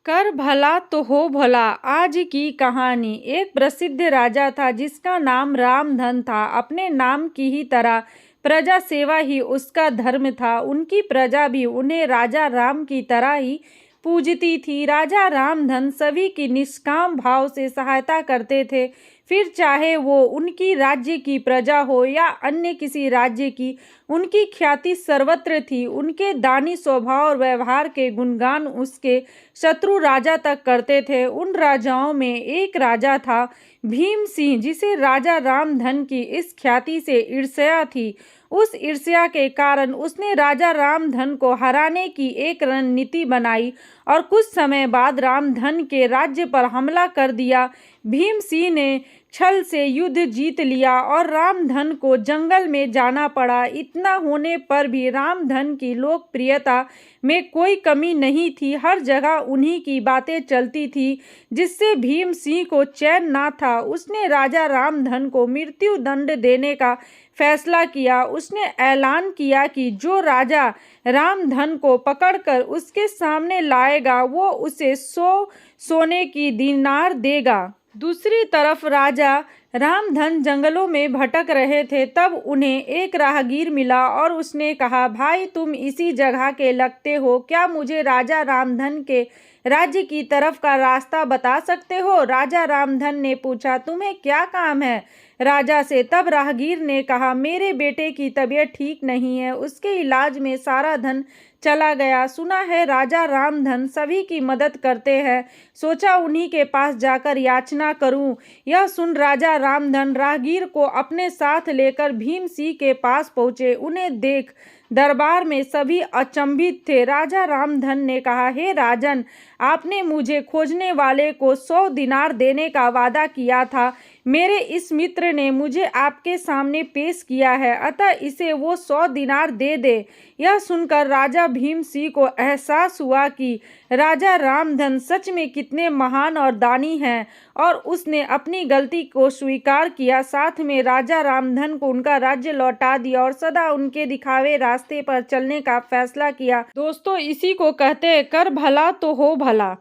कर भला तो हो भला। आज की कहानी। एक प्रसिद्ध राजा था जिसका नाम रामधन था। अपने नाम की ही तरह प्रजा सेवा ही उसका धर्म था। उनकी प्रजा भी उन्हें राजा राम की तरह ही पूजती थी। राजा रामधन सभी की निष्काम भाव से सहायता करते थे, फिर चाहे वो उनकी राज्य की प्रजा हो या अन्य किसी राज्य की। उनकी ख्याति सर्वत्र थी। उनके दानी स्वभाव और व्यवहार के गुणगान उसके शत्रु राजा तक करते थे। उन राजाओं में एक राजा था भीम सिंह, जिसे राजा रामधन की इस ख्याति से ईर्ष्या थी। उस ईर्ष्या के कारण उसने राजा रामधन को हराने की एक रणनीति बनाई और कुछ समय बाद रामधन के राज्य पर हमला कर दिया। भीम सिंह ने छल से युद्ध जीत लिया और रामधन को जंगल में जाना पड़ा। इतना होने पर भी रामधन की लोकप्रियता में कोई कमी नहीं थी। हर जगह उन्हीं की बातें चलती थी, जिससे भीम सिंह को चैन ना था। उसने राजा रामधन को मृत्यु दंड देने का फैसला किया। उसने ऐलान किया कि जो राजा रामधन को पकड़कर उसके सामने लाएगा वो उसे 100 सोने की दीनार देगा। दूसरी तरफ राजा रामधन जंगलों में भटक रहे थे। तब उन्हें एक राहगीर मिला और उसने कहा, भाई तुम इसी जगह के लगते हो, क्या मुझे राजा रामधन के राज्य की तरफ का रास्ता बता सकते हो? राजा रामधन ने पूछा, तुम्हें क्या काम है राजा से? तब राहगीर ने कहा, मेरे बेटे की तबीयत ठीक नहीं है, उसके इलाज में सारा धन चला गया। सुना है राजा रामधन सभी की मदद करते हैं, सोचा उन्हीं के पास जाकर याचना करूं। यह सुन राजा रामधन राहगीर को अपने साथ लेकर भीम सिंह के पास पहुंचे। उन्हें देख दरबार में सभी अचंभित थे। राजा रामधन ने कहा, हे राजन, आपने मुझे खोजने वाले को 100 दिनार देने का वादा किया था। मेरे इस मित्र ने मुझे आपके सामने पेश किया है, अतः इसे वो 100 दिनार दे दे। यह सुनकर राजा भीम सिंह को एहसास हुआ कि राजा रामधन सच में कितने महान और दानी हैं और उसने अपनी गलती को स्वीकार किया। साथ में राजा रामधन को उनका राज्य लौटा दिया और सदा उनके दिखावे रास्ते पर चलने का फैसला किया। दोस्तों, इसी को कहते हैं कर भला तो हो भला।